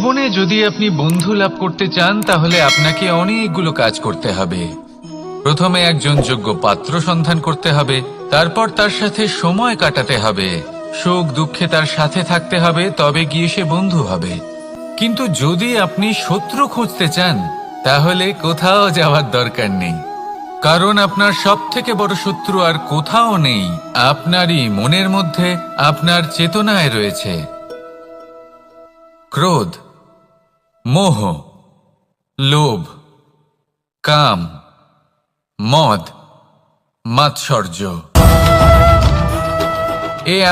জীবনে যদি আপনি বন্ধু লাভ করতে চান তাহলে আপনাকে অনেকগুলো কাজ করতে হবে। প্রথমে একজন যোগ্য পাত্র সন্ধান করতে হবে, তারপর তার সাথে সময় কাটাতে হবে, সুখ দুঃখে তার সাথে থাকতে হবে, তবে গিয়ে সে বন্ধু হবে। কিন্তু যদি আপনি শত্রু খুঁজতে চান তাহলে কোথাও যাওয়ার দরকার নেই, কারণ আপনার সবথেকে বড় শত্রু আর কোথাও নেই, আপনারই মনের মধ্যে, আপনার চেতনায় রয়েছে। ক্রোধ, মোহ, লোভ, কাম, মদ, মাৎসর্য।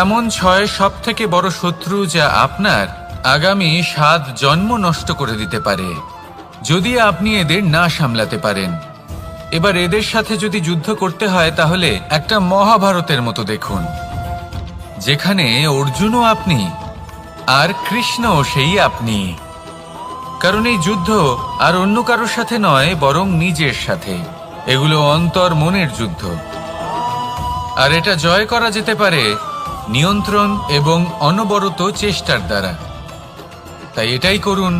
এমন 6 সবথেকে বড় শত্রু যা আপনার আগামী 7 জন্ম নষ্ট করে দিতে পারে যদি আপনি এদের না সামলাতে পারেন। এবার এদের সাথে যদি যুদ্ধ করতে হয় তাহলে একটা মহাভারতের মতো দেখুন, যেখানে অর্জুনও আপনি আর কৃষ্ণও সেই আপনি। কারণ এই যুদ্ধ আর অন্য কারোর সাথে নয়, বরং নিজের সাথে। এগুলো অন্তর মনের যুদ্ধ, আর এটা জয় করা যেতে পারে নিয়ন্ত্রণ এবং অনবরত চেষ্টার দ্বারা। তাই এটাই করুন,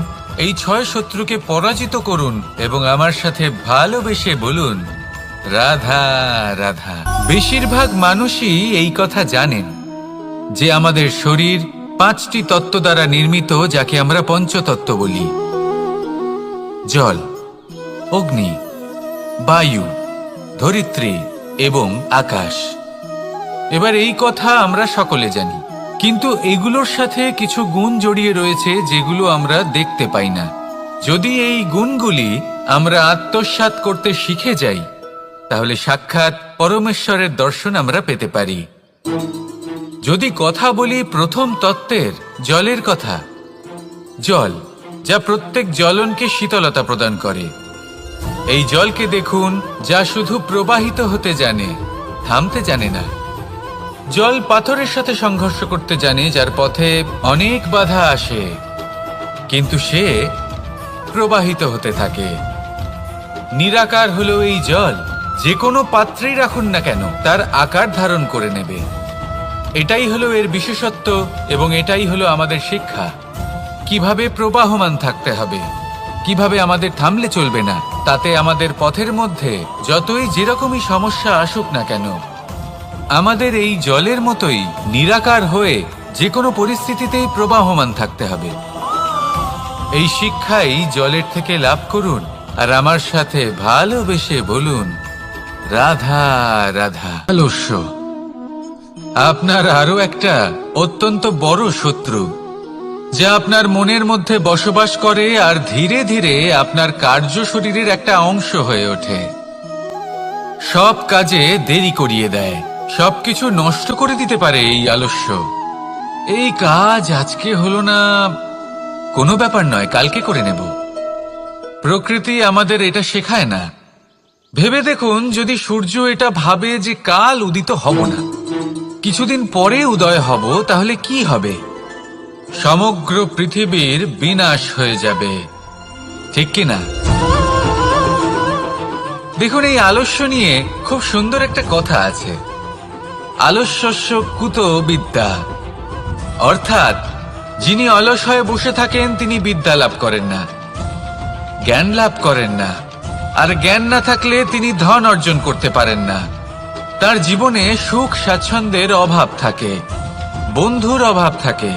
এই 6 শত্রুকে পরাজিত করুন এবং আমার সাথে ভালোবেসে বলুন, রাধা রাধা। বেশিরভাগ মানুষই এই কথা জানেন যে আমাদের শরীর 5টি তত্ত্ব দ্বারা নির্মিত, যাকে আমরা পঞ্চতত্ত্ব বলি: জল, অগ্নি, বায়ু, ধরিত্রী এবং আকাশ। এবার এই কথা আমরা সকলে জানি, কিন্তু এগুলোর সাথে কিছু গুণ জড়িয়ে রয়েছে যেগুলো আমরা দেখতে পাই না। যদি এই গুণগুলি আমরা আত্মসাৎ করতে শিখে যাই তাহলে সাক্ষাৎ পরমেশ্বরের দর্শন আমরা পেতে পারি। যদি কথা বলি প্রথম তত্ত্বের, জলের কথা, জল যা প্রত্যেক জ্বলনকে শীতলতা প্রদান করে। এই জলকে দেখুন, যা শুধু প্রবাহিত হতে জানে, থামতে জানে না। জল পাথরের সাথে সংঘর্ষ করতে জানে, যার পথে অনেক বাধা আসে, কিন্তু সে প্রবাহিত হতে থাকে। নিরাকার হলো এই জল, যে কোনো পাত্রেই রাখুন না কেন তার আকার ধারণ করে নেবে। এটাই হলো এর বিশেষত্ব এবং এটাই হলো আমাদের শিক্ষা। কিভাবে প্রবাহমান থাকতে হবে, কিভাবে আমাদের থামলে চলবে না, তাতে আমাদের পথের মধ্যে যতই যেরকমই সমস্যা আসুক না কেন, আমাদের এই জলের মতোই নিরাকার হয়ে যে কোনো পরিস্থিতিতেই প্রবাহমান থাকতে হবে। এই শিক্ষাই জলের থেকে লাভ করুন আর আমার সাথে ভালোবেসে বলুন, রাধা রাধা। আলস্য আপনার আরো একটা অত্যন্ত বড় শত্রু, যা আপনার মনের মধ্যে বসবাস করে আর ধীরে ধীরে আপনার কার্য শরীরের একটা অংশ হয়ে ওঠে। সব কাজে দেরি করিয়ে দেয়, সবকিছু নষ্ট করে দিতে পারে এই আলস্য। এই কাজ আজকে হলো না, কোনো ব্যাপার নয়, কালকে করে নেব। প্রকৃতি আমাদের এটা শেখায় না। ভেবে দেখুন, যদি সূর্য এটা ভাবে যে কাল উদিত হব না, কিছুদিন পরে উদয় হব, তাহলে কি হবে? সমগ্র পৃথিবীর বিনাশ হয়ে যাবে, ঠিক কিনা? দেখুন, এই আলস্য নিয়ে খুব সুন্দর একটা কথা আছে, আলস্যস্য কুত বিদ্যা। অর্থাৎ যিনি অলস হয়ে বসে থাকেন তিনি বিদ্যা লাভ করেন না, জ্ঞান লাভ করেন না, আর জ্ঞান না থাকলে তিনি ধন অর্জন করতে পারেন না। তার জীবনে সুখ স্বাচ্ছন্দ্যের অভাব থাকে, বন্ধুর অভাব থাকে।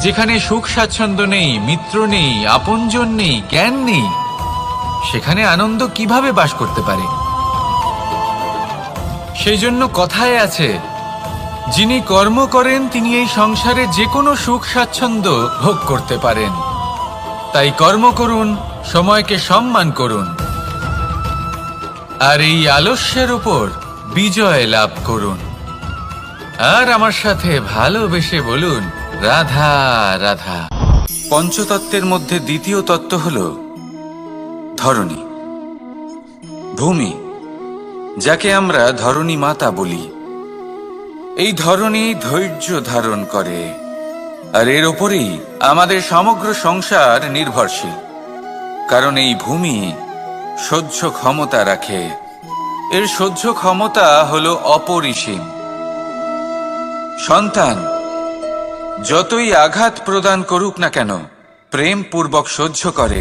যেখানে সুখ স্বাচ্ছন্দ্য নেই, মিত্র নেই, আপনজন নেই, জ্ঞান নেই, সেখানে আনন্দ কিভাবে বাস করতে পারে? সেই জন্য কথায় আছে, যিনি কর্ম করেন তিনি এই সংসারে যে কোনো সুখ স্বাচ্ছন্দ্য ভোগ করতে পারেন। তাই কর্ম করুন, সময়কে সম্মান করুন, আর এই আলস্যের উপর বিজয় লাভ করুন। আর আমার সাথে ভালোবেসে বলুন, রাধা রাধা। পঞ্চতত্ত্বের মধ্যে দ্বিতীয় তত্ত্ব হল ধরণী, ভূমি, যাকে আমরা ধরণী মাতা বলি। এই ধরণী ধৈর্য ধারণ করে, আর এর ওপরেই আমাদের সমগ্র সংসার নির্ভরশীল। কারণ এই ভূমি সহ্য ক্ষমতা রাখে, এর সহ্য ক্ষমতা হলো অপরিসীম। সন্তান যতই আঘাত প্রদান করুক না কেন, প্রেম পূর্বক সহ্য করে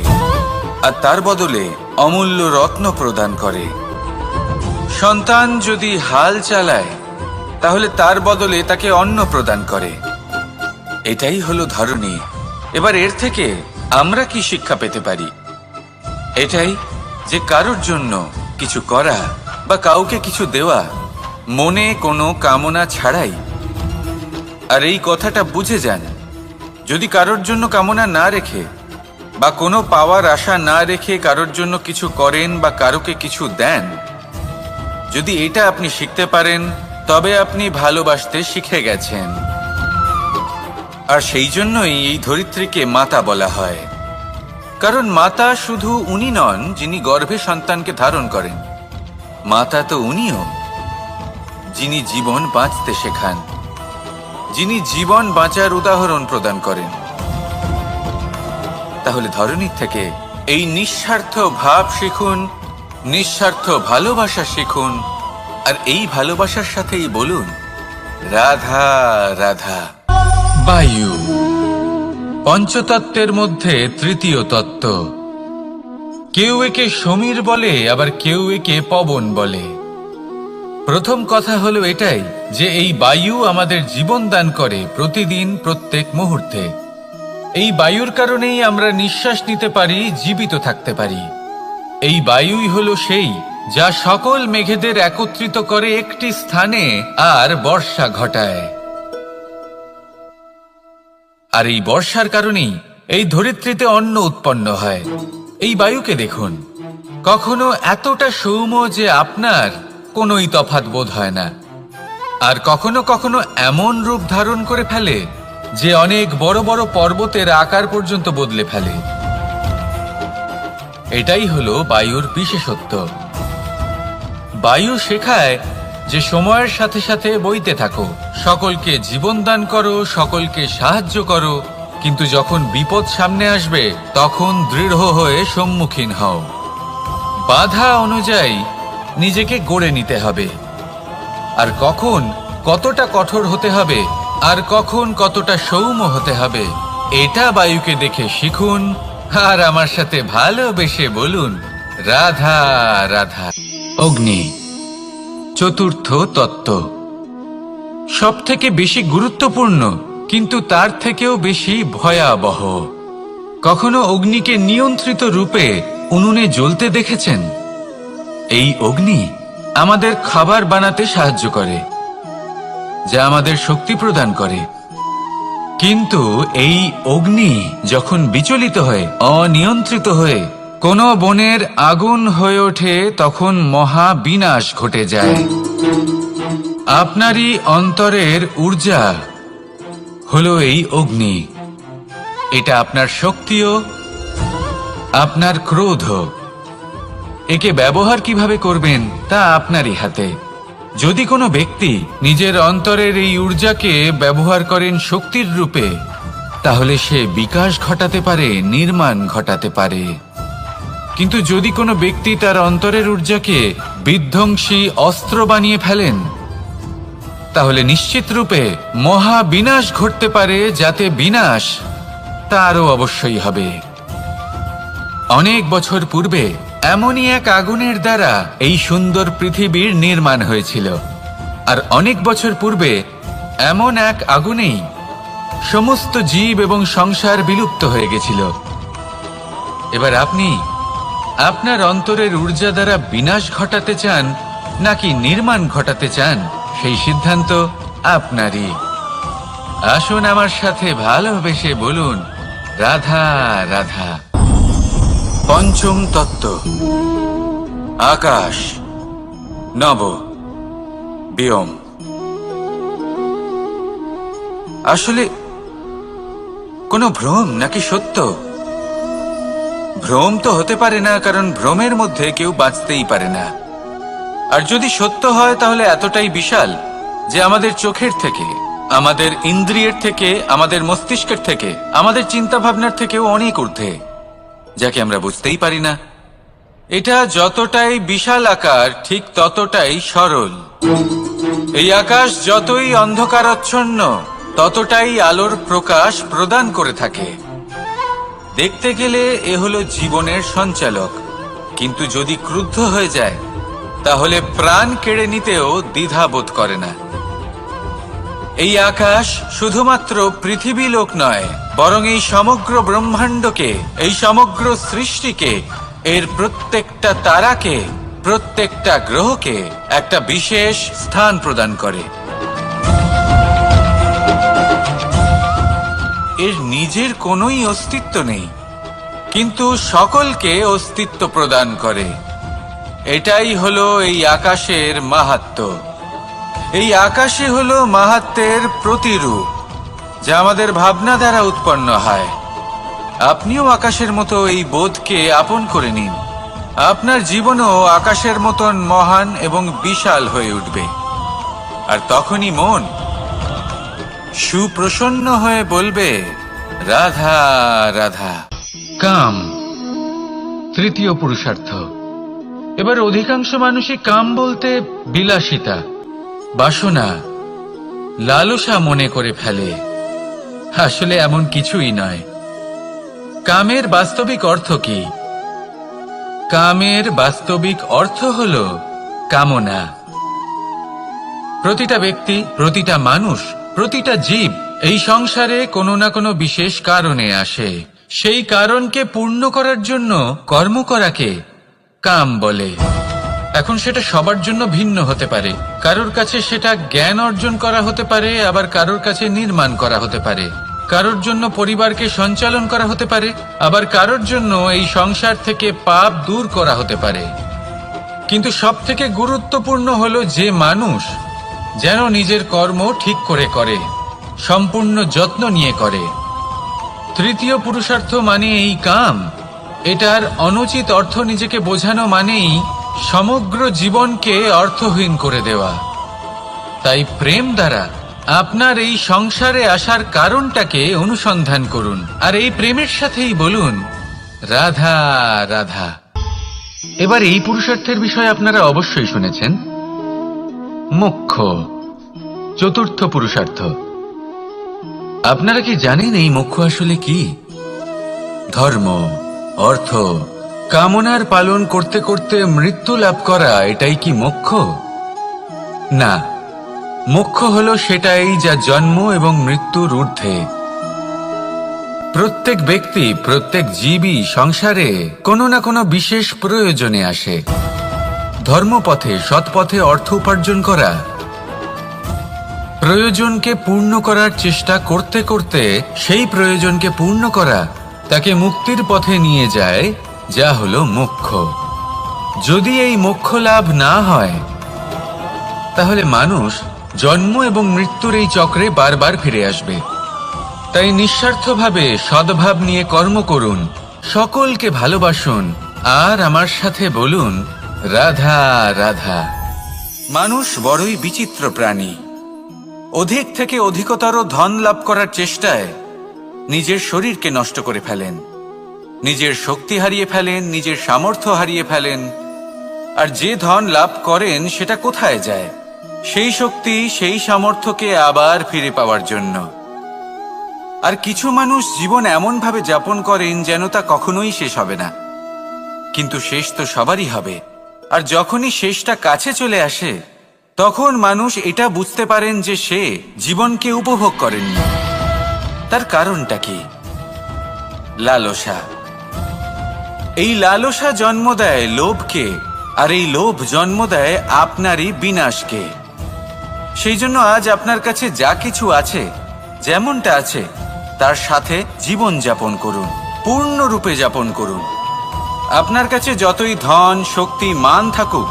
আর তার বদলে অমূল্য রত্ন প্রদান করে। সন্তান যদি হাল চালায় তাহলে তার বদলে তাকে অন্ন প্রদান করে। এটাই হলো ধরনী। এবার এর থেকে আমরা কি শিক্ষা পেতে পারি? এটাই যে কারোর জন্য কিছু করা বা কাউকে কিছু দেওয়া মনে কোনো কামনা ছাড়াই। আর এই কথাটা বুঝে যান, যদি কারোর জন্য কামনা না রেখে বা কোনো পাওয়ার আশা না রেখে কারোর জন্য কিছু করেন বা কারোকে কিছু দেন, যদি এটা আপনি শিখতে পারেন তবে আপনি ভালোবাসতে শিখে গেছেন। আর সেই জন্যই এই ধরিত্রীকে মাতা বলা হয়। কারণ মাতা শুধু উনি নন যিনি গর্ভে সন্তানকে ধারণ করেন, মাতা তো উনিও যিনি জীবন বাঁচতে শেখান, যিনি জীবন বাঁচার উদাহরণ প্রদান করেন। তাহলে ধরনীর থেকে এই নিঃস্বার্থ ভাব শিখুন, নিঃস্বার্থ ভালোবাসা শিখুন, আর এই ভালোবাসার সাথেই বলুন রাধা রাধা। বায়ু পঞ্চতত্ত্বের মধ্যে তৃতীয় তত্ত্ব। কেউ একে সমীর বলে, আবার কেউ একে পবন বলে। প্রথম কথা হলো এটাই যে এই বায়ু আমাদের জীবন দান করে প্রতিদিন, প্রত্যেক মুহূর্তে। এই বায়ুর কারণেই আমরা নিঃশ্বাস নিতে পারি, জীবিত থাকতে পারি। এই বায়ুই হলো সেই যা সকল মেঘেদের একত্রিত করে একটি স্থানে আর বর্ষা ঘটায়। আর এই বর্ষার কারণেই এই ধরিত্রীতে অন্ন উৎপন্ন হয়। এই বায়ুকে দেখুন, কখনো এতটা সৌম্য যে আপনার কোনোই তফাৎ বোধ হয় না, আর কখনো কখনো এমন রূপ ধারণ করে ফেলে যে অনেক বড় বড় পর্বতের আকার পর্যন্ত বদলে ফেলে। এটাই হলো বায়ুর বিশেষত্ব। বায়ু শেখায় যে সময়ের সাথে সাথে বইতে থাকো, সকলকে জীবন দান করো, সকলকে সাহায্য করো, কিন্তু যখন বিপদ সামনে আসবে তখন দৃঢ় হয়ে সম্মুখীন হও। বাধা অনুযায়ী নিজেকে গড়ে নিতে হবে, আর কখন কতটা কঠোর হতে হবে আর কখন কতটা সৌম্য হতে হবে এটা বায়ুকে দেখে শিখুন, আর আমার সাথে ভালোবেসে বলুন রাধা রাধা। অগ্নি চতুর্থ তত্ত্ব, সব থেকে বেশি গুরুত্বপূর্ণ কিন্তু তার থেকেও বেশি ভয়াবহ। কখনো অগ্নিকে নিয়ন্ত্রিত রূপে উনুনে জ্বলতে দেখেছেন? এই অগ্নি আমাদের খাবার বানাতে সাহায্য করে, যা আমাদের শক্তি প্রদান করে। কিন্তু এই অগ্নি যখন বিচলিত হয়ে, অনিয়ন্ত্রিত হয়ে কোনো বনের আগুন হয়ে ওঠে, তখন মহা বিনাশ ঘটে যায়। আপনারই অন্তরের ঊর্জা হলো এই অগ্নি। এটা আপনার শক্তিও, আপনার ক্রোধও। একে ব্যবহার কিভাবে করবেন তা আপনারই হাতে। যদি কোনো ব্যক্তি নিজের অন্তরের এই ঊর্জাকে ব্যবহার করেন শক্তির রূপে, তাহলে সে বিকাশ ঘটাতে পারে, নির্মাণ ঘটাতে পারে। কিন্তু যদি কোনো ব্যক্তি তার অন্তরের ঊর্জাকে বিধ্বংসী অস্ত্র বানিয়ে ফেলেন, তাহলে নিশ্চিত রূপে মহা বিনাশ ঘটতে পারে, যাতে বিনাশ তারও অবশ্যই হবে। অনেক বছর পূর্বে এমনই এক আগুনের দ্বারা এই সুন্দর পৃথিবীর নির্মাণ হয়েছিল, আর অনেক বছর পূর্বে এমন এক আগুনেই সমস্ত জীব এবং সংসার বিলুপ্ত হয়ে গেছিল। এবার আপনি আপনার অন্তরের ঊর্জা দ্বারা বিনাশ ঘটাতে চান নাকি নির্মাণ ঘটাতে চান, সেই সিদ্ধান্ত আপনারই। আসুন আমার সাথে ভালোবেসে বলুন রাধা রাধা। পঞ্চম তত্ত্ব, আকাশ নব ব্যোম। আসলে কোনো ভ্রম নাকি সত্য? ভ্রম তো হতে পারে না, কারণ ভ্রমের মধ্যে কেউ বাঁচতেই পারে না। আর যদি সত্য হয় তাহলে এতটাই বিশাল যে আমাদের চোখের থেকে, আমাদের ইন্দ্রিয়ের থেকে, আমাদের মস্তিষ্কের থেকে, আমাদের চিন্তা ভাবনার থেকেও অনেক ঊর্ধ্বে, যাকে আমরা বুঝতেই পারি না। এটা যতটাই বিশাল আকার ঠিক ততটাই সরল। এই আকাশ যতই অন্ধকারাচ্ছন্ন ততটাই আলোর প্রকাশ প্রদান করে থাকে। দেখতে গেলে এ হলো জীবনের সঞ্চালক, কিন্তু যদি ক্রুদ্ধ হয়ে যায় তাহলে প্রাণ কেড়ে নিতেও দ্বিধাবোধ করে না। এই আকাশ শুধুমাত্র পৃথিবী লোক নয়, বরং এই সমগ্র ব্রহ্মাণ্ডকে, এই সমগ্র সৃষ্টিকে, এর প্রত্যেকটা তারাকে, প্রত্যেকটা গ্রহকে একটা বিশেষ স্থান প্রদান করে। এর নিজের কোনোই অস্তিত্ব নেই, কিন্তু সকলকে অস্তিত্ব প্রদান করে। এটাই হলো এই আকাশের মাহাত্ম্য। এই আকাশে হলো মাহাত্ম্যের প্রতিরূপ, যা আমাদের ভাবনা দ্বারা উৎপন্ন হয়। আপনিও আকাশের মতো এই বোধকে আপন করে নিন। আপনার জীবনও আকাশের মতন মহান এবং বিশাল হয়ে উঠবে। আর তখনই মন সুপ্রসন্ন হয়ে বলবে, রাধা রাধা। কাম, তৃতীয় পুরুষার্থ। এবার অধিকাংশ মানুষই কাম বলতে বিলাসিতা, বাসনা, লালসা মনে করে ফেলে। আসলে এমন কিছুই নয়। কামের বাস্তবিক অর্থ কি? কামের বাস্তবিক অর্থ হল কামনা। প্রতিটা ব্যক্তি, প্রতিটা মানুষ, প্রতিটা জীব এই সংসারে কোনো না কোনো বিশেষ কারণে আসে। সেই কারণকে পূর্ণ করার জন্য কর্ম করাকে কাম বলে। এখন সেটা সবার জন্য ভিন্ন হতে পারে। কারোর কাছে সেটা জ্ঞান অর্জন করা হতে পারে, আবার কারোর কাছে নির্মাণ করা হতে পারে। কারোর জন্য পরিবারকে সঞ্চালন করা হতে পারে, আবার কারোর জন্য এই সংসার থেকে পাপ দূর করা হতে পারে। কিন্তু সবথেকে গুরুত্বপূর্ণ হলো যে মানুষ যেন নিজের কর্ম ঠিক করে করে, সম্পূর্ণ যত্ন নিয়ে করে। তৃতীয় পুরুষার্থ মানে এই কাম। এটার অনুচিত অর্থ নিজেকে বোঝানো মানেই সমগ্র জীবনকে অর্থহীন করে দেওয়া। তাই প্রেম দ্বারা আপনার এই সংসারে আসার কারণটাকে অনুসন্ধান করুন, আর এই প্রেমের সাথেই বলুন, রাধা রাধা। এবার এই পুরুষার্থের বিষয়ে আপনারা অবশ্যই শুনেছেন। মোক্ষ, চতুর্থ পুরুষার্থ। আপনারা কি জানেন এই মোক্ষ আসলে কি? ধর্ম, অর্থ, কামনার পালন করতে করতে মৃত্যু লাভ করা, এটাই কি মোক্ষ? না, মোক্ষ হলো সেটাই যা জন্ম এবং মৃত্যুর ঊর্ধ্বে। প্রত্যেক ব্যক্তি, প্রত্যেক জীবই সংসারে কোনো না কোনো বিশেষ প্রয়োজনে আসে। ধর্মপথে, সৎপথে অর্থ উপার্জন করা, প্রয়োজনকে পূর্ণ করার চেষ্টা করতে করতে সেই প্রয়োজনকে পূর্ণ করা তাকে মুক্তির পথে নিয়ে যায়, যা হলো মোক্ষ। যদি এই মোক্ষ লাভ না হয় তাহলে মানুষ জন্ম এবং মৃত্যুর এই চক্রে বারবার ফিরে আসবে। তাই নিঃস্বার্থভাবে সদ্ভাব নিয়ে কর্ম করুন, সকলকে ভালোবাসুন, আর আমার সাথে বলুন, রাধা রাধা। মানুষ বড়ই বিচিত্র প্রাণী। অধিক থেকে অধিকতর ধন লাভ করার চেষ্টায় নিজের শরীরকে নষ্ট করে ফেলেন, নিজের শক্তি হারিয়ে ফেলেন, নিজের সামর্থ্য হারিয়ে ফেলেন। আর যে ধন লাভ করেন সেটা কোথায় যায়? সেই শক্তি, সেই সামর্থ্যকে আবার ফিরে পাওয়ার জন্য। আর কিছু মানুষ জীবন এমনভাবে যাপন করেন যেন তা কখনোই শেষ হবে না। কিন্তু শেষ তো সবারই হবে। আর যখনই শেষটা কাছে চলে আসে তখন মানুষ এটা বুঝতে পারেন যে সে জীবনকে উপভোগ করেননি। তার কারণটা কি? লালসা। এই লালসা জন্ম দেয় লোভকে, আর এই লোভ জন্ম দেয় আপনারই বিনাশকে। সেই জন্য আজ আপনার কাছে যা কিছু আছে, যেমনটা আছে, তার সাথে জীবন যাপন করুন, পূর্ণরূপে যাপন করুন। আপনার কাছে যতই ধন, শক্তি, মান থাকুক,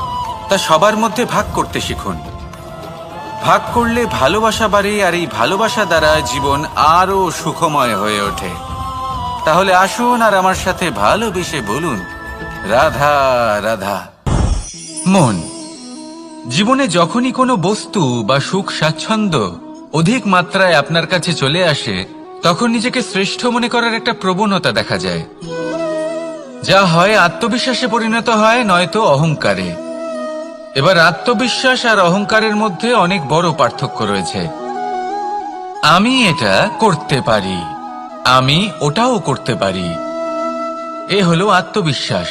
তা সবার মধ্যে ভাগ করতে শিখুন। ভাগ করলে ভালোবাসা বাড়ে, আর এই ভালোবাসা দ্বারা জীবন আরো সুখময় হয়ে ওঠে। তাহলে আসুন আর আমার সাথে ভালোবেসে বলুন, রাধা রাধা। মন, জীবনে যখনই কোনো বস্তু বা সুখ স্বাচ্ছন্দ্য অধিক মাত্রায় আপনার কাছে চলে আসে, তখন নিজেকে শ্রেষ্ঠ মনে করার একটা প্রবণতা দেখা যায়, যা হয় আত্মবিশ্বাসে পরিণত হয়, নয়তো অহংকারে। এবার আত্মবিশ্বাস আর অহংকারের মধ্যে অনেক বড় পার্থক্য রয়েছে। আমি এটা করতে পারি, আমি ওটাও করতে পারি, এ হলো আত্মবিশ্বাস।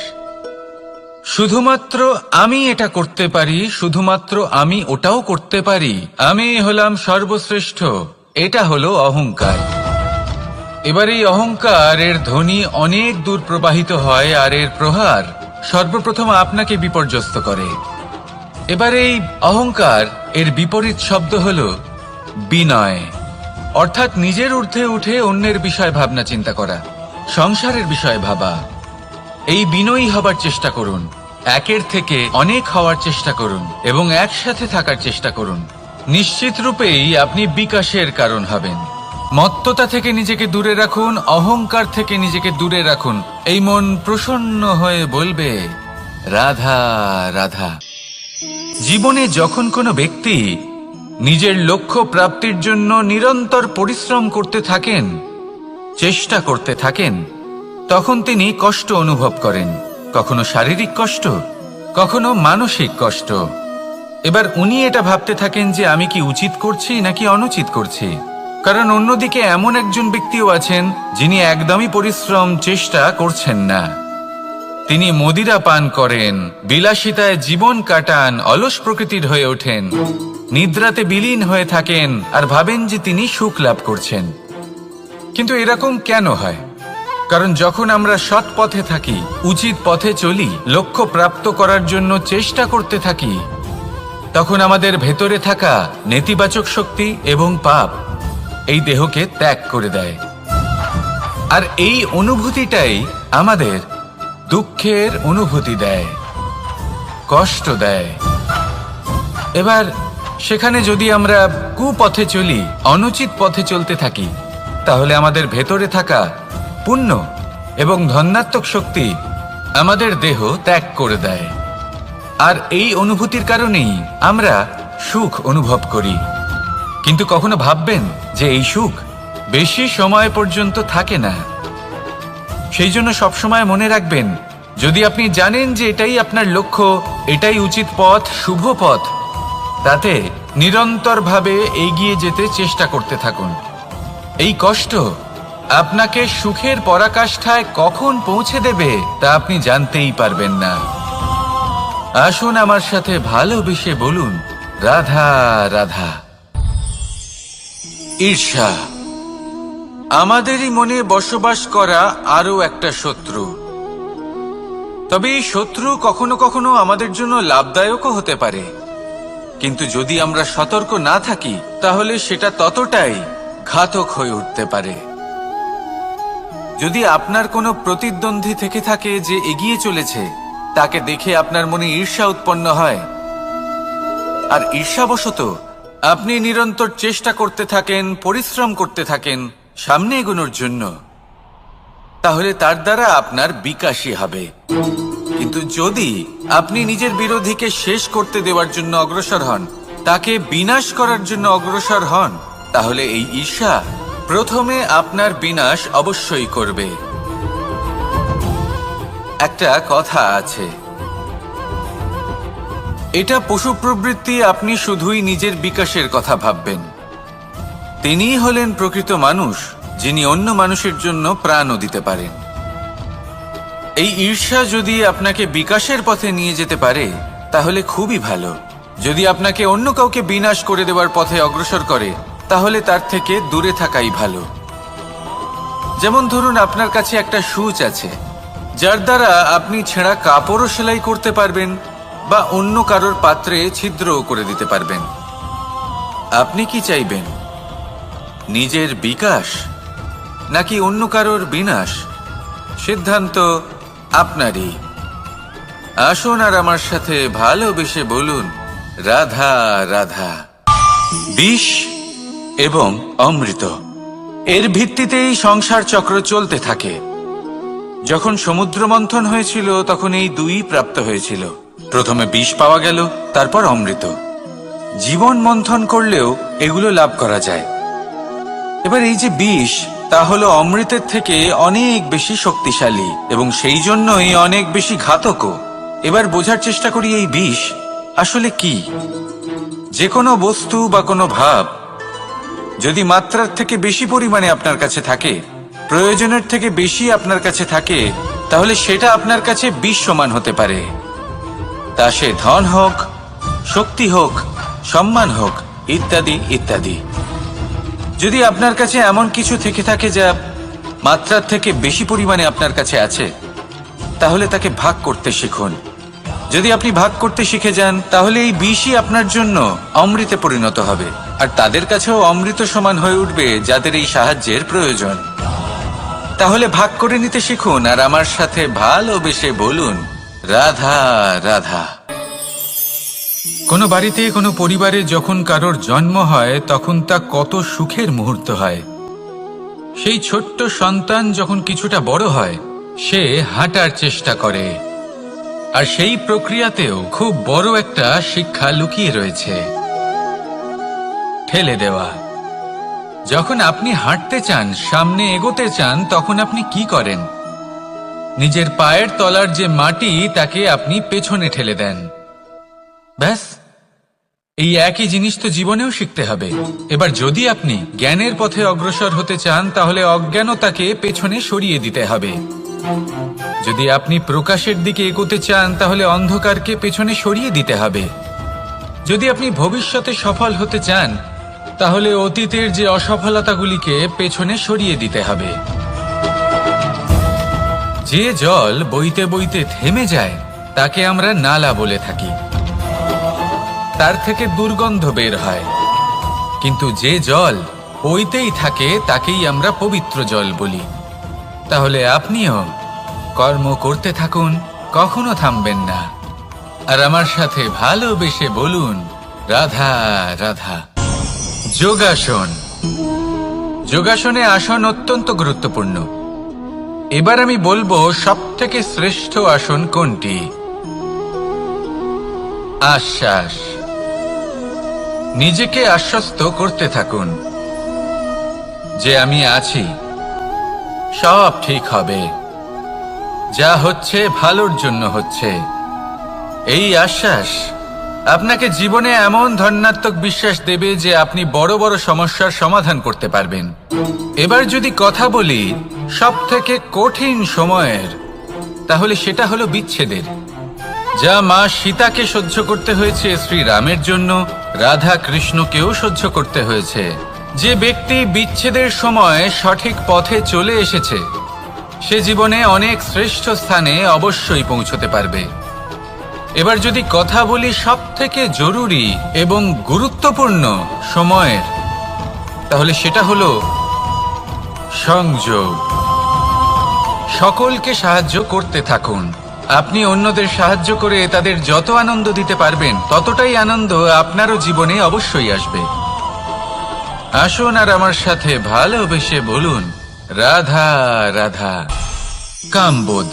শুধুমাত্র আমি এটা করতে পারি, শুধুমাত্র আমি ওটাও করতে পারি, আমি হলাম সর্বশ্রেষ্ঠ, এটা হলো অহংকার। এবার এই অহংকার এর ধ্বনি অনেক দূর প্রবাহিত হয়, আর এর প্রহার সর্বপ্রথম আপনাকে বিপর্যস্ত করে। এবার এই অহংকার এর বিপরীত শব্দ হলো বিনয়, অর্থাৎ নিজের ঊর্ধ্বে উঠে অন্যের বিষয় ভাবনা চিন্তা করা, সংসারের বিষয় ভাবা। এই বিনয়ী হবার চেষ্টা করুন, একের থেকে অনেক হওয়ার চেষ্টা করুন এবং একসাথে থাকার চেষ্টা করুন। নিশ্চিত রূপেই আপনি বিকাশের কারণ হবেন। মত্ততা থেকে নিজেকে দূরে রাখুন, অহংকার থেকে নিজেকে দূরে রাখুন। এই মন প্রসন্ন হয়ে বলবে, রাধা রাধা। জীবনে যখন কোনো ব্যক্তি নিজের লক্ষ্য প্রাপ্তির জন্য নিরন্তর পরিশ্রম করতে থাকেন, চেষ্টা করতে থাকেন, তখন তিনি কষ্ট অনুভব করেন, কখনো শারীরিক কষ্ট, কখনো মানসিক কষ্ট। এবার উনি এটা ভাবতে থাকেন যে আমি কি উচিত করছি নাকি অনুচিত করছি। কারণ অন্যদিকে এমন একজন ব্যক্তিও আছেন যিনি একদমই পরিশ্রম চেষ্টা করছেন না। তিনি মদিরা পান করেন, বিলাসিতায় জীবন কাটান, অলস প্রকৃতির হয়ে ওঠেন, নিদ্রাতে বিলীন হয়ে থাকেন আর ভাবেন যে তিনি সুখ লাভ করছেন। কিন্তু এরকম কেন হয়? কারণ যখন আমরা সৎ পথে থাকি, উচিত পথে চলি, লক্ষ্য প্রাপ্ত করার জন্য চেষ্টা করতে থাকি, তখন আমাদের ভেতরে থাকা নেতিবাচক শক্তি এবং পাপ এই দেহকে ত্যাগ করে দেয়। আর এই অনুভূতিটাই আমাদের দুঃখের অনুভূতি দেয়, কষ্ট দেয়। এবার সেখানে যদি আমরা কুপথে চলি, অনুচিত পথে চলতে থাকি, তাহলে আমাদের ভেতরে থাকা পুণ্য এবং ধনাত্মক শক্তি আমাদের দেহ ত্যাগ করে দেয়। আর এই অনুভূতির কারণেই আমরা সুখ অনুভব করি। কিন্তু কখনো ভাববেন যে এই সুখ বেশি সময় পর্যন্ত থাকে না। সেই জন্য সবসময় মনে রাখবেন, যদি আপনি জানেন যে এটাই আপনার লক্ষ্য, এটাই উচিত পথ, শুভ পথ, তাতে নিরন্তরভাবে এগিয়ে যেতে চেষ্টা করতে থাকুন। এই কষ্ট আপনাকে সুখের পরাকাষ্ঠায় কখন পৌঁছে দেবে তা আপনি জানতেই পারবেন না। আসুন আমার সাথে ভালোবেসে বলুন, রাধা রাধা। ঈর্ষা আমাদেরই মনে বসবাস করা আরো একটা শত্রু। তবে এই শত্রু কখনো কখনো আমাদের জন্য লাভদায়কও হতে পারে, কিন্তু যদি আমরা সতর্ক না থাকি তাহলে সেটা ততটাই ঘাতক হয়ে উঠতে পারে। যদি আপনার কোনো প্রতিদ্বন্দ্বী থেকে থাকে যে এগিয়ে চলেছে, তাকে দেখে আপনার মনে ঈর্ষা উৎপন্ন হয়, আর ঈর্ষাবশত আপনি নিরন্তর চেষ্টা করতে থাকেন, পরিশ্রম করতে থাকেন সামনে এগোনোর জন্য, তাহলে তার দ্বারা আপনার বিকাশই হবে। কিন্তু যদি আপনি নিজের বিরোধীকে শেষ করতে দেওয়ার জন্য অগ্রসর হন, তাকে বিনাশ করার জন্য অগ্রসর হন, তাহলে এই ঈর্ষা প্রথমে আপনার বিনাশ অবশ্যই করবে। একটা কথা আছে, এটা পশু প্রবৃত্তি, আপনি শুধুই নিজের বিকাশের কথা ভাববেন। তিনিই হলেন প্রকৃত মানুষ, যিনি অন্য মানুষের জন্য প্রাণও দিতে পারেন। এই ঈর্ষা যদি আপনাকে বিকাশের পথে নিয়ে যেতে পারে তাহলে খুবই ভালো। যদি আপনাকে অন্য কাউকে বিনাশ করে দেওয়ার পথে অগ্রসর করে, তাহলে তার থেকে দূরে থাকাই ভালো। যেমন ধরুন, আপনার কাছে একটা সূচ আছে, যার দ্বারা আপনি ছেঁড়া কাপড়ও সেলাই করতে পারবেন বা অন্য কারোর পাত্রে ছিদ্রও করে দিতে পারবেন। আপনি কি চাইবেন, নিজের বিকাশ নাকি অন্য কারোর বিনাশ? সিদ্ধান্ত আপনারই। আসুন আর আমার সাথে ভালোবেসে বলুন, রাধা রাধা। বিষ এবং অমৃত, এর ভিত্তিতেই সংসার চক্র চলতে থাকে। যখন সমুদ্র মন্থন হয়েছিল তখন এই দুই প্রাপ্ত হয়েছিল। প্রথমে বিষ পাওয়া গেল, তারপর অমৃত। জীবন মন্থন করলেও এগুলো লাভ করা যায়। এবার এই যে বিষ, তা হলো অমৃতের থেকে অনেক বেশি শক্তিশালী এবং সেই জন্যই অনেক বেশি ঘাতকও। এবার বোঝার চেষ্টা করি এই বিষ আসলে কি। যে কোনো বস্তু বা কোনো ভাব যদি মাত্রার থেকে বেশি পরিমাণে আপনার কাছে থাকে, প্রয়োজনের থেকে বেশি আপনার কাছে থাকে, তাহলে সেটা আপনার কাছে বিষ সমান হতে পারে। তা সে ধন হোক, শক্তি হোক, সম্মান হোক, ইত্যাদি ইত্যাদি। যদি আপনার কাছে এমন কিছু থেকে থাকে যা মাত্রার থেকে বেশি পরিমাণে আপনার কাছে আছে, তাহলে তাকে ভাগ করতে শিখুন। যদি আপনি ভাগ করতে শিখে যান, তাহলে এই বিষই আপনার জন্য অমৃতে পরিণত হবে, আর তাদের কাছেও অমৃত সমান হয়ে উঠবে যাদের এই সাহায্যের প্রয়োজন। তাহলে ভাগ করে নিতে শিখুন আর আমার সাথে ভালোবেসে বলুন, রাধা রাধা। কোনো বাড়িতে, কোনো পরিবারে যখন কারোর জন্ম হয়, তখন তা কত সুখের মুহূর্ত হয়। সেই ছোট্ট সন্তান যখন কিছুটা বড় হয়, সে হাঁটার চেষ্টা করে, আর সেই প্রক্রিয়াতেও খুব বড় একটা শিক্ষা লুকিয়ে রয়েছে, ঠেলে দেওয়া। যখন আপনি হাঁটতে চান, সামনে এগোতে চান, তখন আপনি কি করেন? নিজের পায়ের তলার যে মাটি, তাকে আপনি পেছনে ঠেলে দেন। ব্যাস, এই একই জিনিস তো জীবনেও শিখতে হবে। এবার যদি আপনি জ্ঞানের পথে অগ্রসর হতে চান, তাহলে অজ্ঞানতাকে পেছনে সরিয়ে দিতে হবে। যদি আপনি প্রকাশের দিকে এগোতে চান, তাহলে অন্ধকারকে পেছনে সরিয়ে দিতে হবে। যদি আপনি ভবিষ্যতে সফল হতে চান, তাহলে অতীতের যে অসফলতাগুলিকে পেছনে সরিয়ে দিতে হবে। যে জল বইতে বইতে থেমে যায়, তাকে আমরা নালা বলে থাকি। তার থেকে দুর্গন্ধ বের হয়। কিন্তু যে জল বইতেই থাকে, তাকেই আমরা পবিত্র জল বলি। তাহলে আপনিও কর্ম করতে থাকুন, কখনো থামবেন না। আর আমার সাথে ভালোবেসে বলুন, রাধা রাধা। যোগাসন। যোগাসনে আসন অত্যন্ত গুরুত্বপূর্ণ। এবার আমি বলবো সবথেকে শ্রেষ্ঠ আসন কোনটি। আশ্বাস। নিজেকে আশ্বস্ত করতে থাকুন যে আমি আছি, সব ঠিক হবে, যা হচ্ছে ভালোর জন্য হচ্ছে। এই আশ্বাস আপনাকে জীবনে এমন ধনাত্মক বিশ্বাস দেবে যে আপনি বড় বড় সমস্যার সমাধান করতে পারবেন। এবার যদি কথা বলি সবথেকে কঠিন সময়ের, তাহলে সেটা হলো বিচ্ছেদের। যা মা সীতাকে সহ্য করতে হয়েছে শ্রীরামের জন্য, রাধা কৃষ্ণকেও সহ্য করতে হয়েছে। যে ব্যক্তি বিচ্ছেদের সময় সঠিক পথে চলে এসেছে, সে জীবনে অনেক শ্রেষ্ঠ স্থানে অবশ্যই পৌঁছতে পারবে। এবার যদি কথা বলি সবথেকে জরুরি এবং গুরুত্বপূর্ণ সময়ের, তাহলে সেটা হলো সংযোগ। সকলকে সাহায্য করতে থাকুন। আপনি অন্যদের সাহায্য করে তাদের যত আনন্দ দিতে পারবেন, ততটাই আনন্দ আপনারও জীবনে অবশ্যই আসবে। আসুন আর আমার সাথে ভালোবেসে বলুন, রাধা রাধা। কামবোধ।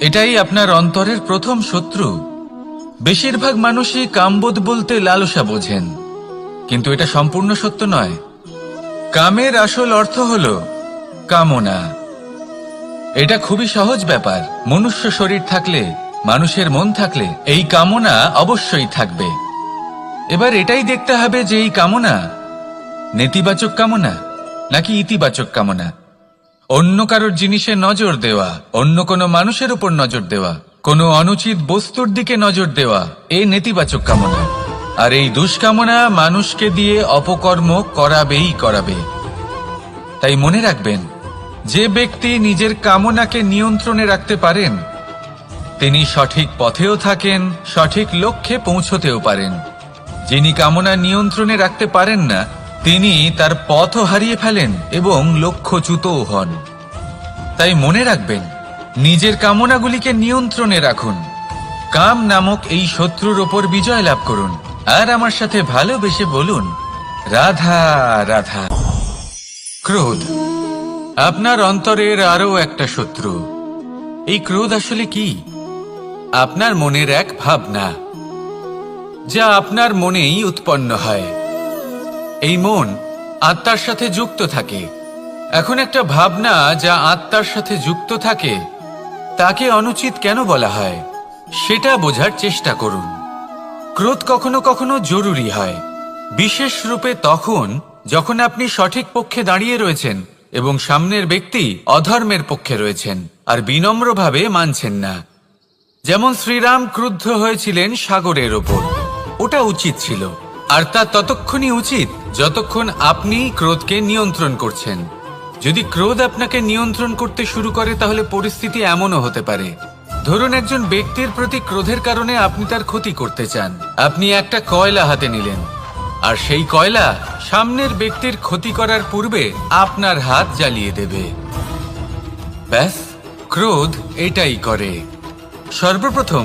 এটাই আপনার অন্তরের প্রথম শত্রু। বেশিরভাগ মানুষই কামবোধ বলতে লালসা বোঝেন, কিন্তু এটা সম্পূর্ণ সত্য নয়। কামের আসল অর্থ হলো কামনা। এটা খুবই সহজ ব্যাপার। মনুষ্য শরীর থাকলে, মানুষের মন থাকলে, এই কামনা অবশ্যই থাকবে। এবার এটাই দেখতে হবে যে এই কামনা নেতিবাচক কামনা নাকি ইতিবাচক কামনা। অন্য কারোর জিনিসে নজর দেওয়া, অন্য কোনো মানুষের উপর নজর দেওয়া, কোনো অনুচিত বস্তুর দিকে নজর দেওয়া, এই নেতিবাচক কামনা। আর এই দুষ্কামনা মানুষকে দিয়ে অপকর্ম করাবেই করাবে। তাই মনে রাখবেন, যে ব্যক্তি নিজের কামনাকে নিয়ন্ত্রণে রাখতে পারেন, তিনি সঠিক পথেও থাকেন, সঠিক লক্ষ্যে পৌঁছতেও পারেন। যিনি কামনা নিয়ন্ত্রণে রাখতে পারেন না, তিনি তার পথও হারিয়ে ফেলেন এবং লক্ষ্যচ্যুতও হন। তাই মনে রাখবেন, নিজের কামনাগুলিকে নিয়ন্ত্রণে রাখুন। কাম নামক এই শত্রুর ওপর বিজয় লাভ করুন। আর আমার সাথে ভালোবেসে বলুন, রাধা রাধা। ক্রোধ। আপনার অন্তরের আরো একটা শত্রু। এই ক্রোধ আসলে কি? আপনার মনের এক ভাবনা, যা আপনার মনেই উৎপন্ন হয়। এই মন আত্মার সাথে যুক্ত থাকে। এখন একটা ভাবনা যা আত্মার সাথে যুক্ত থাকে, তাকে অনুচিত কেন বলা হয়, সেটা বোঝার চেষ্টা করুন। ক্রোধ কখনো কখনো জরুরি হয়, বিশেষ রূপে তখন যখন আপনি সঠিক পক্ষে দাঁড়িয়ে রয়েছেন এবং সামনের ব্যক্তি অধর্মের পক্ষে রয়েছেন আর বিনম্রভাবে মানছেন না। যেমন শ্রীরাম ক্রুদ্ধ হয়েছিলেন সাগরের ওপর, ওটা উচিত ছিল, আর তা ততক্ষণই উচিত যতক্ষণ আপনি ক্রোধকে নিয়ন্ত্রণ করছেন। যদি ক্রোধ আপনাকে নিয়ন্ত্রণ করতে শুরু করে তাহলে পরিস্থিতি এমনও হতে পারে, ধরুন একজন ব্যক্তির প্রতি ক্রোধের কারণে আপনি তার ক্ষতি করতে চান। আপনি একটা কয়লা হাতে নিলেন, আর সেই কয়লা সামনের ব্যক্তির ক্ষতি করার পূর্বে আপনার হাত জ্বালিয়ে দেবে। ব্যাস, ক্রোধ এটাই করে, সর্বপ্রথম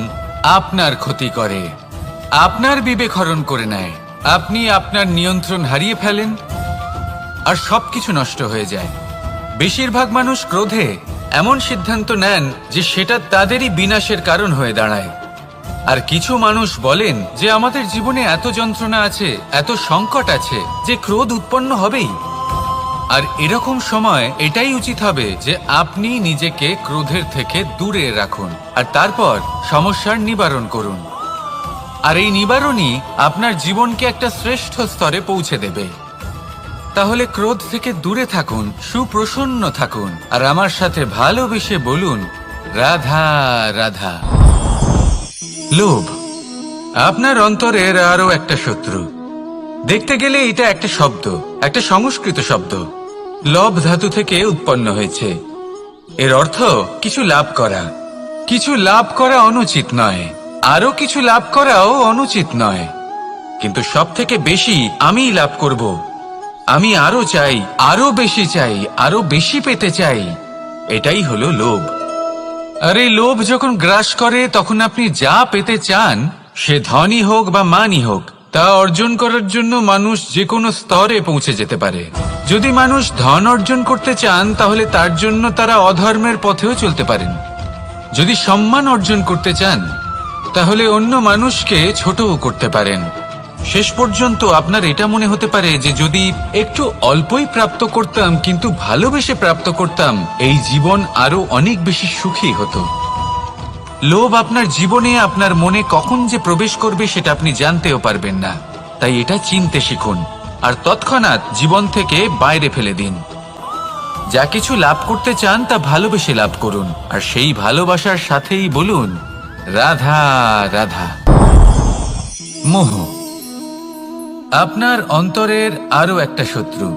আপনার ক্ষতি করে, আপনার বিবেক হরণ করে নেয়, আপনি আপনার নিয়ন্ত্রণ হারিয়ে ফেলেন আর সবকিছু নষ্ট হয়ে যায়। বেশিরভাগ মানুষ ক্রোধে এমন সিদ্ধান্ত নেন যে সেটা তাদেরই বিনাশের কারণ হয়ে দাঁড়ায়। আর কিছু মানুষ বলেন যে আমাদের জীবনে এত যন্ত্রণা আছে, এত সংকট আছে যে ক্রোধ উৎপন্ন হবেই। আর এরকম সময় এটাই উচিত হবে যে আপনি নিজেকে ক্রোধের থেকে দূরে রাখুন আর তারপর সমস্যার নিবারণ করুন। আর এই নিবারণই আপনার জীবনকে একটা শ্রেষ্ঠ স্তরে পৌঁছে দেবে। তাহলে ক্রোধ থেকে দূরে থাকুন, সুপ্রসন্ন থাকুন, আর আমার সাথে ভালোবেসে বলুন রাধা রাধা। লোভ আপনার অন্তরের আরো একটা শত্রু। দেখতে গেলে এটা একটা শব্দ, একটা সংস্কৃত শব্দ, লব ধাতু থেকে উৎপন্ন হয়েছে। এর অর্থ কিছু লাভ করা। কিছু লাভ করা অনুচিত নয়, আরো কিছু লাভ করাও অনুচিত নয়, কিন্তু সব থেকে বেশি আমি লাভ করব, আমি আরো চাই, আরো বেশি চাই, আরো বেশি পেতে চাই, এটাই হলো লোভ। আর এই লোভ যখন গ্রাস করে তখন আপনি যা পেতে চান, সে ধনই হোক বা মানই হোক, তা অর্জন করার জন্য মানুষ যে কোনো স্তরে পৌঁছে যেতে পারে। যদি মানুষ ধন অর্জন করতে চান তাহলে তার জন্য তারা অধর্মের পথেও চলতে পারেন। যদি সম্মান অর্জন করতে চান তাহলে অন্য মানুষকে ছোটও করতে পারেন। শেষ পর্যন্ত আপনার এটা মনে হতে পারে যে যদি একটু অল্পই প্রাপ্ত করতাম, কিন্তু ভালোবেসে প্রাপ্ত করতাম, এই জীবন আরো অনেক বেশি সুখী হতো। লোভ আপনার জীবনে, আপনার মনে কখন যে প্রবেশ করবে সেটা আপনি জানতেও পারবেন না। তাই এটা চিনতে শিখুন আর তৎক্ষণাৎ জীবন থেকে বাইরে ফেলে দিন। যা কিছু লাভ করতে চান তা ভালোবেসে লাভ করুন, আর সেই ভালোবাসার সাথেই বলুন রাধা রাধা। মোহ আপনার অন্তরের আরো একটা শত্রু।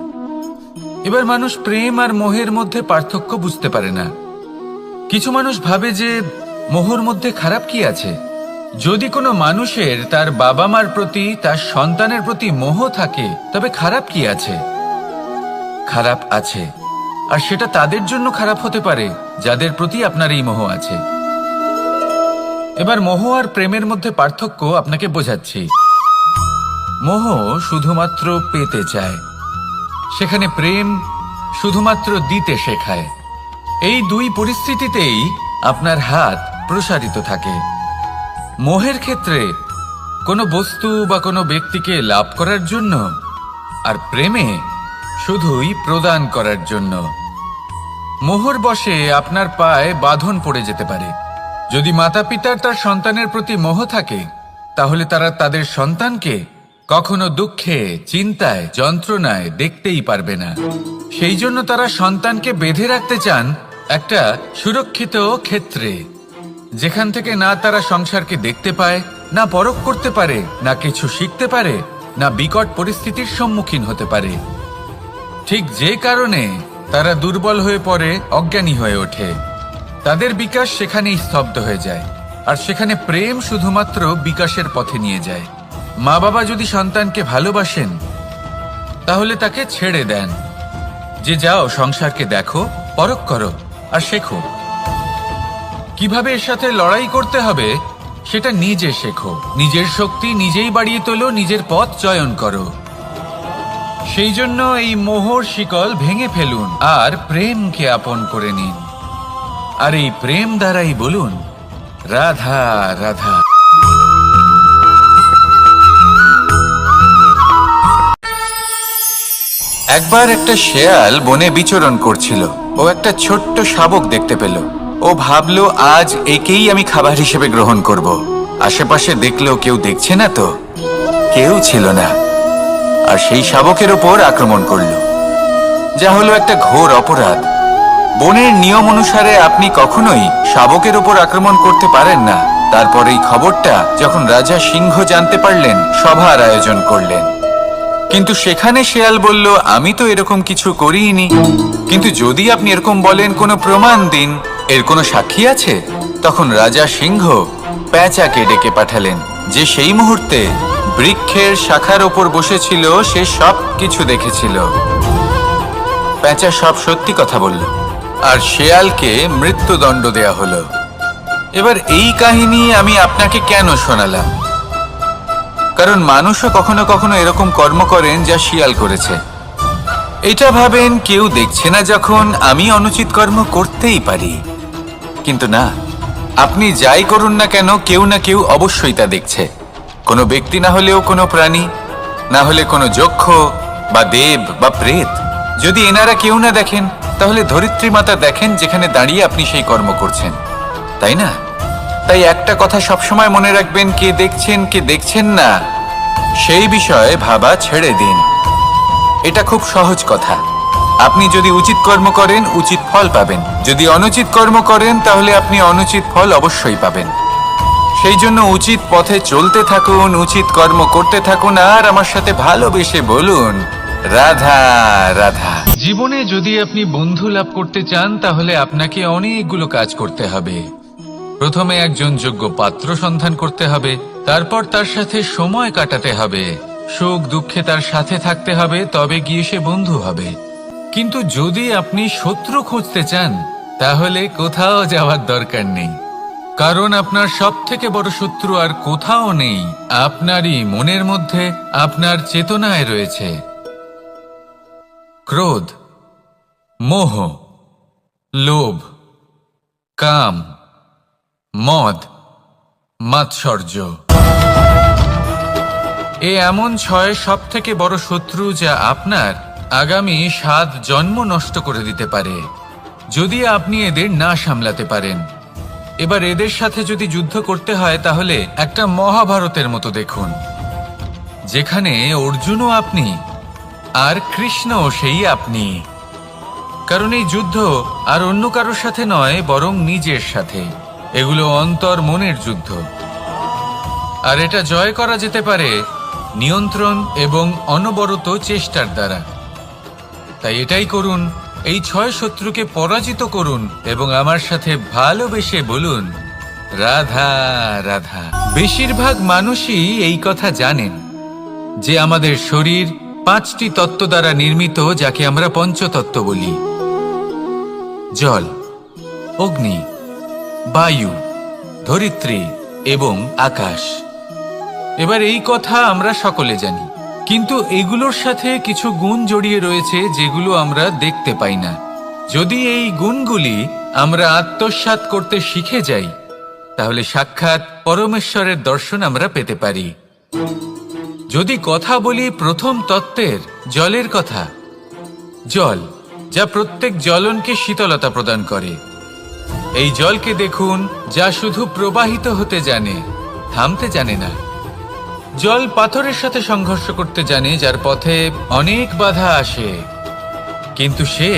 এবার মানুষ প্রেম আর মোহের মধ্যে পার্থক্য বুঝতে পারে না। কিছু মানুষ ভাবে যে মোহর মধ্যে খারাপ কি আছে। যদি কোনো মানুষের তার বাবা মার প্রতি, তার সন্তানের প্রতি মোহ থাকে, তবে খারাপ কি আছে? খারাপ আছে, আর সেটা তাদের জন্য খারাপ হতে পারে যাদের প্রতি আপনার এই মোহ আছে। এবার মোহ আর প্রেমের মধ্যে পার্থক্য আপনাকে বোঝাচ্ছি। মোহ শুধুমাত্র পেতে চায়, সেখানে প্রেম শুধুমাত্র দিতে শেখায়। এই দুই পরিস্থিতিতেই আপনার হাত প্রসারিত থাকে। মোহের ক্ষেত্রে কোনো বস্তু বা কোনো ব্যক্তিকে লাভ করার জন্য, আর প্রেমে শুধুই প্রদান করার জন্য। মোহর বশে আপনার পায়ে বাঁধন পড়ে যেতে পারে। যদি মাতা পিতার তার সন্তানের প্রতি মোহ থাকে তাহলে তারা তাদের সন্তানকে কখনো দুঃখে, চিন্তায়, যন্ত্রণায় দেখতেই পারবে না। সেই জন্য তারা সন্তানকে বেঁধে রাখতে চান একটা সুরক্ষিত ক্ষেত্রে, যেখান থেকে না তারা সংসারকে দেখতে পায়, না পরখ করতে পারে, না কিছু শিখতে পারে, না বিকট পরিস্থিতির সম্মুখীন হতে পারে। ঠিক যে কারণে তারা দুর্বল হয়ে পড়ে, অজ্ঞানী হয়ে ওঠে। তাদের বিকাশ সেখানেই স্তব্ধ হয়ে যায়, আর সেখানে প্রেম শুধুমাত্র বিকাশের পথে নিয়ে যায়। মা বাবা যদি সন্তানকে ভালোবাসেন তাহলে তাকে ছেড়ে দেন, যে যাও সংসারকে দেখো, পরখ করো আর শেখো। কিভাবে এর সাথে লড়াই করতে হবে সেটা নিজে শেখো। নিজের শক্তি নিজেই বাড়িয়ে তোলো, নিজের পথ চয়ন করো। সেই জন্য এই মোহর শিকল ভেঙে ফেলুন আর প্রেমকে আপন করে নিন। আর এই প্রেম দ্বারাই বলুন রাধা রাধা। একবার একটা শেয়াল বনে বিচরণ করছিল। ও একটা ছোট্ট শাবক দেখতে পেল। ও ভাবলো আজ একেই আমি খাবার হিসেবে গ্রহণ করব। আশেপাশে দেখলো কেউ দেখছে না তো, কেউ ছিল না, আর সেই শাবকের ওপর আক্রমণ করলো। যা হলো একটা ঘোর অপরাধ। বনের নিয়ম অনুসারে আপনি কখনোই শাবকের উপর আক্রমণ করতে পারেন না। তারপর এই খবরটা যখন রাজা সিংহ জানতে পারলেন, সভার আয়োজন করলেন। কিন্তু সেখানে শেয়াল বলল, আমি তো এরকম কিছু করিনি। কিন্তু যদি আপনি এরকম বলেন, কোনো প্রমাণ দিন, এর কোনো সাক্ষী আছে? তখন রাজা সিংহ পেঁচাকে ডেকে পাঠালেন, যে সেই মুহূর্তে বৃক্ষের শাখার ওপর বসেছিল। সে সব কিছু দেখেছিল। পেঁচা সব সত্যি কথা বলল, আর শেয়ালকে মৃত্যুদণ্ড দেয়া হলো। এবার এই কাহিনী আমি আপনাকে কেন শোনালাম? কারণ মানুষও কখনো কখনো এরকম কর্ম করেন যা শিয়াল করেছে। এটা ভাবেন কেউ দেখছে না, যখন আমি অনুচিত কর্ম করতেই পারি। কিন্তু না, আপনি যাই করুন না কেন, কেউ না কেউ অবশ্যই তা দেখছে। কোনো ব্যক্তি না হলেও কোনো প্রাণী, না হলে কোনো যক্ষ বা দেব বা প্রেত। যদি এনারা কেউ না দেখেন, তাহলে ধরিত্রী মাতা দেখেন, যেখানে দাঁড়িয়ে আপনি সেই কর্ম করছেন, তাই না? তাই একটা কথা সবসময় মনে রাখবেন, কে দেখছেন কে দেখছেন না সেই বিষয়ে ভাবা ছেড়ে দিন। এটা খুব সহজ কথা। আপনি যদি উচিত কর্ম করেন, উচিত ফল পাবেন। যদি অনুচিত কর্ম করেন, তাহলে আপনি অনুচিত ফল অবশ্যই পাবেন। সেই জন্য উচিত পথে চলতে থাকুন, উচিত কর্ম করতে থাকুন, আর আমার সাথে ভালোবেসে বলুন, রাধা রাধা। জীবনে যদি আপনি বন্ধু লাভ করতে চান, তাহলে আপনাকে অনেকগুলো কাজ করতে হবে। প্রথমে একজন যোগ্য পাত্র সন্ধান করতে হবে, তারপর তার সাথে সময় কাটাতে হবে, সুখ দুঃখে তার সাথে থাকতে হবে, তবে গিয়ে সে বন্ধু হবে। কিন্তু যদি আপনি শত্রু খুঁজতে চান, তাহলে কোথাও যাওয়ার দরকার নেই। কারণ আপনার সব থেকে বড় শত্রু আর কোথাও নেই, আপনারই মনের মধ্যে, আপনার চেতনায় রয়েছে। ক্রোধ, মোহ, লোভ, কাম, মদ, মাৎসর্য। এ এমন 6 সব থেকে বড় শত্রু যা আপনার আগামী 7 জন্ম নষ্ট করে দিতে পারে, যদি আপনি এদের না সামলাতে পারেন। এবার এদের সাথে যদি যুদ্ধ করতে হয়, তাহলে একটা মহাভারতের মতো দেখুন, যেখানে অর্জুনও আপনি আর কৃষ্ণও সেই আপনি। কারণ এই যুদ্ধ আর অন্য কারোর সাথে নয়, বরং নিজের সাথে। এগুলো অন্তর মনের যুদ্ধ, আর এটা জয় করা যেতে পারে নিয়ন্ত্রণ এবং অনবরত চেষ্টার দ্বারা। তাই এটাই করুন, এই 6 শত্রুকে পরাজিত করুন এবং আমার সাথে ভালোবেসে বলুন, রাধা রাধা। বেশিরভাগ মানুষই এই কথা জানেন যে আমাদের শরীর 5টি তত্ত্ব দ্বারা নির্মিত, যাকে আমরা পঞ্চতত্ত্ব বলি: জল, অগ্নি, বায়ু, ধরিত্রী এবং আকাশ। এবার এই কথা আমরা সকলে জানি, কিন্তু এগুলোর সাথে কিছু গুণ জড়িয়ে রয়েছে যেগুলো আমরা দেখতে পাই না। যদি এই গুণগুলি আমরা আত্মসাৎ করতে শিখে যাই, তাহলে সাক্ষাৎ পরমেশ্বরের দর্শন আমরা পেতে পারি। যদি কথা বলি প্রথম তত্ত্বের, জলের কথা, জল যা প্রত্যেক জ্বলনকে শীতলতা প্রদান করে। এই জলকে দেখুন, যা শুধু প্রবাহিত হতে জানে, থামতে জানে না। জল পাথরের সাথে সংঘর্ষ করতে জানে, যার পথে অনেক বাধা আসে, কিন্তু সে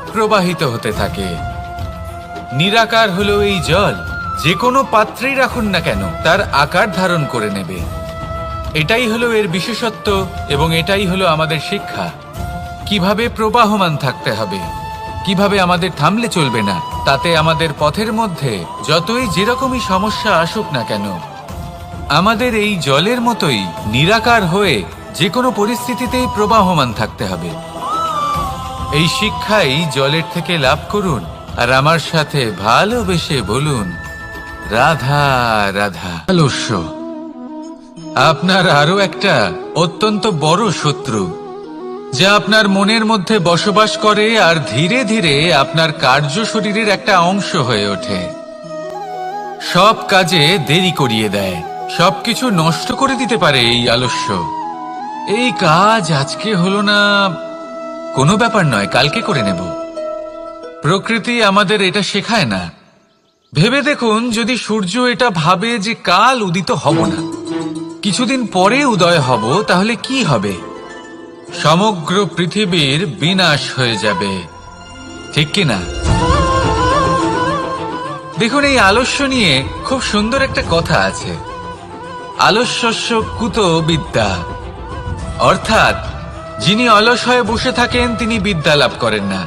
প্রবাহিত হতে থাকে। নিরাকার হলো এই জল, যে কোনো পাত্রেই রাখুন না কেন, তার আকার ধারণ করে নেবে। এটাই হলো এর বিশেষত্ব, এবং এটাই হলো আমাদের শিক্ষা। কিভাবে প্রবাহমান থাকতে হবে, কিভাবে আমাদের থামলে চলবে না, তাতে আমাদের পথের মধ্যে যতই যেরকমই সমস্যা আসুক না কেন, আমাদের এই জলের মতোই নিরাকার হয়ে যে কোনো পরিস্থিতিতেই প্রবাহমান থাকতে হবে। এই শিক্ষাই জলের থেকে লাভ করুন, আর আমার সাথে ভালোবেসে বলুন, রাধা রাধা। আলস্য আপনার আরো একটা অত্যন্ত বড় শত্রু, যা আপনার মনের মধ্যে বসবাস করে আর ধীরে ধীরে আপনার কার্য শরীরের একটা অংশ হয়ে ওঠে। সব কাজে দেরি করিয়ে দেয়, সবকিছু নষ্ট করে দিতে পারে এই আলস্য। এই কাজ আজকে হলো না, কোনো ব্যাপার নয়, কালকে করে নেব। প্রকৃতি আমাদের এটা শেখায় না। ভেবে দেখুন, যদি সূর্য এটা ভাবে যে কাল উদিত হব না, কিছুদিন পরে উদয় হব, তাহলে কি হবে? সমগ্র পৃথিবীর বিনাশ হয়ে যাবে, ঠিক কিনা? দেখুন, এই আলস্য নিয়ে খুব সুন্দর একটা কথা আছে, আলস্যস্য কুত বিদ্যা। অর্থাৎ যিনি অলস হয়ে বসে থাকেন তিনি বিদ্যা লাভ করেন না,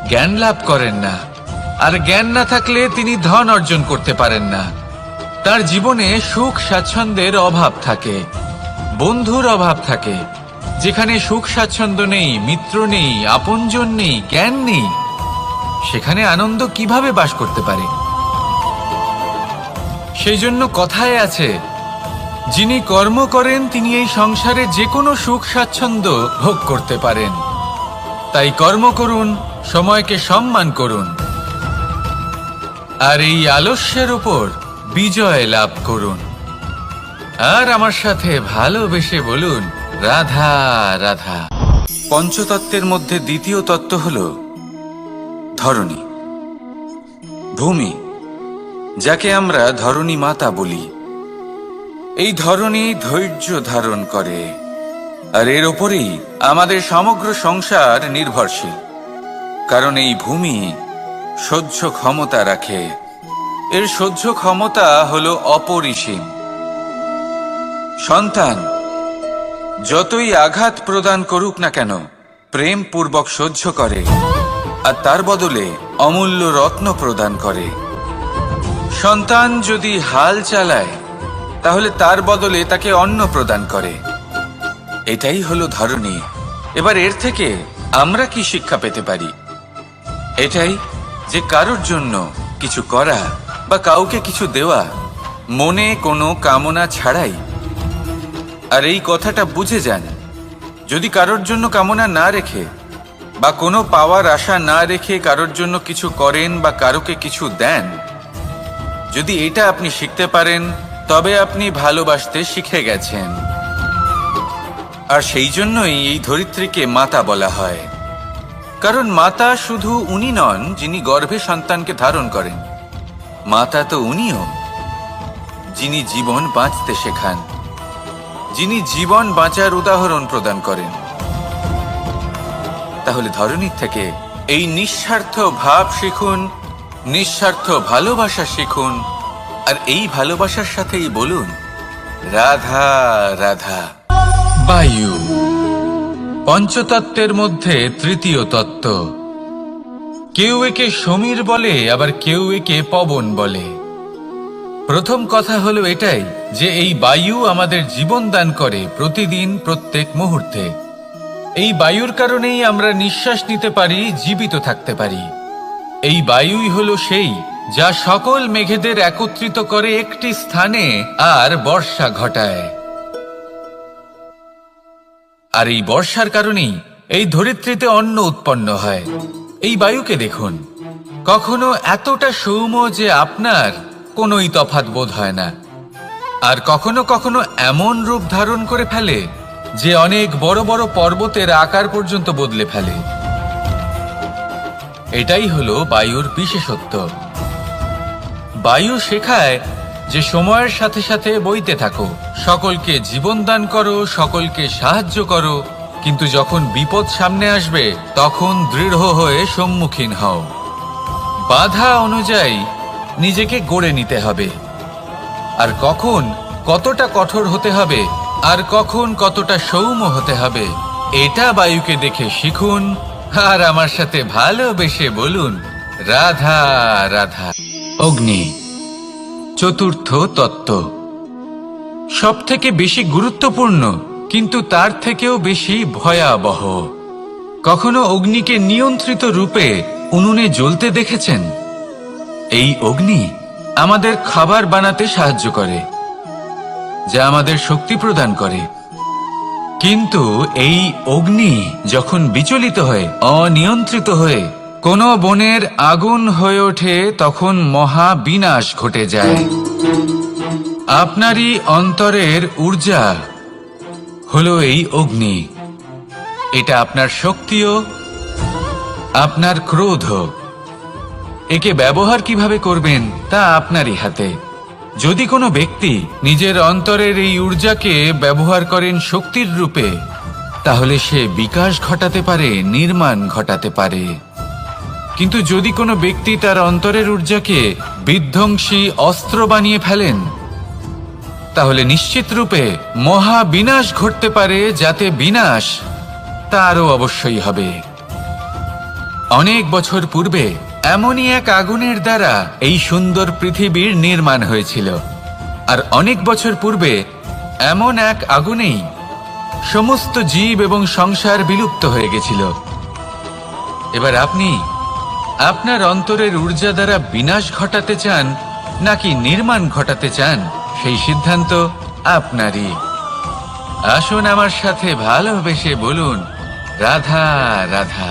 জ্ঞান লাভ করেন না, আর জ্ঞান না থাকলে তিনি ধন অর্জন করতে পারেন না। তার জীবনে সুখ স্বাচ্ছন্দ্যের অভাব থাকে, বন্ধুর অভাব থাকে। যেখানে সুখ স্বাচ্ছন্দ্য নেই, মিত্র নেই, আপনজন নেই, জ্ঞান নেই, সেখানে আনন্দ কিভাবে বাস করতে পারে? সেই জন্য কথায় আছে, যিনি কর্ম করেন তিনি এই সংসারে যে কোনো সুখ স্বাচ্ছন্দ্য ভোগ করতে পারেন। তাই কর্ম করুন, সময়কে সম্মান করুন, আর এই আলস্যের উপর বিজয় লাভ করুন। আর আমার সাথে ভালোবেসে বলুন, রাধা রাধা। পঞ্চতত্ত্বের মধ্যে দ্বিতীয় তত্ত্ব হল ধরণী, ভূমি, যাকে আমরা ধরণী মাতা বলি। এই ধরণী ধৈর্য ধারণ করে, আর এর ওপরেই আমাদের সমগ্র সংসার নির্ভরশীল। কারণ এই ভূমি সহ্য ক্ষমতা রাখে, এর সহ্য ক্ষমতা হলো অপরিসীম। সন্তান যতই আঘাত প্রদান করুক না কেন, প্রেম পূর্বক সহ্য করে, আর তার বদলে অমূল্য রত্ন প্রদান করে। সন্তান যদি হাল চালায়, তাহলে তার বদলে তাকে অন্ন প্রদান করে। এটাই হলো ধরণী। এবার এর থেকে আমরা কি শিক্ষা পেতে পারি? এটাই যে কারোর জন্য কিছু করা বা কাউকে কিছু দেওয়া মনে কোনো কামনা ছাড়াই। আর এই কথাটা বুঝে যান, যদি কারোর জন্য কামনা না রেখে বা কোনো পাওয়ার আশা না রেখে কারোর জন্য কিছু করেন বা কারোকে কিছু দেন, যদি এটা আপনি শিখতে পারেন, তবে আপনি ভালোবাসতে শিখে গেছেন। আর সেই জন্যই এই ধরিত্রীকে মাতা বলা হয়। কারণ মাতা শুধু উনি নন যিনি গর্ভে সন্তানকে ধারণ করেন, মাতা তো উনিও যিনি জীবন বাঁচতে শেখান, যিনি জীবন বাঁচার উদাহরণ প্রদান করেন। তাহলে ধরণীর থেকে এই নিঃস্বার্থ ভাব শিখুন, নিঃস্বার্থ ভালোবাসা শিখুন, আর এই ভালোবাসার সাথেই বলুন, রাধা রাধা। বায়ু পঞ্চতত্ত্বের মধ্যে তৃতীয় তত্ত্ব। কেউ একে সমীর বলে, আবার কেউ একে পবন বলে। প্রথম কথা হলো এটাই যে এই বায়ু আমাদের জীবন দান করে প্রতিদিন, প্রত্যেক মুহূর্তে। এই বায়ুর কারণেই আমরা নিঃশ্বাস নিতে পারি, জীবিত থাকতে পারি। এই বায়ুই হলো সেই যা সকল মেঘেদের একত্রিত করে একটি স্থানে আর বর্ষা ঘটায়। আর এই বর্ষার কারণেই এই ধরিত্রীতে অন্ন উৎপন্ন হয়। এই বায়ুকে দেখুন, কখনো এতটা সৌম্য যে আপনার কোনোই তফাৎ বোধ হয় না, আর কখনো কখনো এমন রূপ ধারণ করে ফেলে যে অনেক বড় বড় পর্বতের আকার পর্যন্ত বদলে ফেলে। এটাই হলো বায়ুর বিশেষত্ব। বায়ু শেখায় যে সময়ের সাথে সাথে বইতে থাকো, সকলকে জীবন দান করো, সকলকে সাহায্য করো, কিন্তু যখন বিপদ সামনে আসবে তখন দৃঢ় হয়ে সম্মুখীন হও। বাধা অনুযায়ী নিজেকে গড়ে নিতে হবে, আর কখন কতটা কঠোর হতে হবে আর কখন কতটা সৌম্য হতে হবে, এটা বায়ুকে দেখে শিখুন। আর আমার সাথে ভালোবেসে বলুন, রাধা রাধা। অগ্নি চতুর্থ তত্ত্ব, সব থেকে বেশি গুরুত্বপূর্ণ কিন্তু তার থেকেও বেশি ভয়াবহ। কখনো অগ্নিকে নিয়ন্ত্রিত রূপে উনুনে জ্বলতে দেখেছেন? এই অগ্নি আমাদের খাবার বানাতে সাহায্য করে, যা আমাদের শক্তি প্রদান করে। কিন্তু এই অগ্নি যখন বিচলিত হয়ে, অনিয়ন্ত্রিত হয়ে কোনো বনের আগুন হয়ে ওঠে, তখন মহা বিনাশ ঘটে যায়। আপনারই অন্তরের ঊর্জা হলো এই অগ্নি। এটা আপনার শক্তিও, আপনার ক্রোধ। একে ব্যবহার কিভাবে করবেন তা আপনারই হাতে। যদি কোনো ব্যক্তি নিজের অন্তরের এই ঊর্জাকে ব্যবহার করেন শক্তির রূপে, তাহলে সে বিকাশ ঘটাতে পারে, নির্মাণ ঘটাতে পারে। কিন্তু যদি কোনো ব্যক্তি তার অন্তরের ঊর্জাকে বিধ্বংসী অস্ত্র বানিয়ে ফেলেন, তাহলে নিশ্চিত রূপে মহা বিনাশ ঘটতে পারে, যাতে বিনাশ তারও অবশ্যই হবে। অনেক বছর পূর্বে এমনই এক আগুনের দ্বারা এই সুন্দর পৃথিবীর নির্মাণ হয়েছিল, আর অনেক বছর পূর্বে এমন এক আগুনেই সমস্ত জীব এবং সংসার বিলুপ্ত হয়ে গেছিল। এবার আপনি আপনার অন্তরের ঊর্জা দ্বারা বিনাশ ঘটাতে চান নাকি নির্মাণ ঘটাতে চান, সেই সিদ্ধান্ত আপনারই। আসুন আমার সাথে ভালোবেসে বলুন, রাধা রাধা।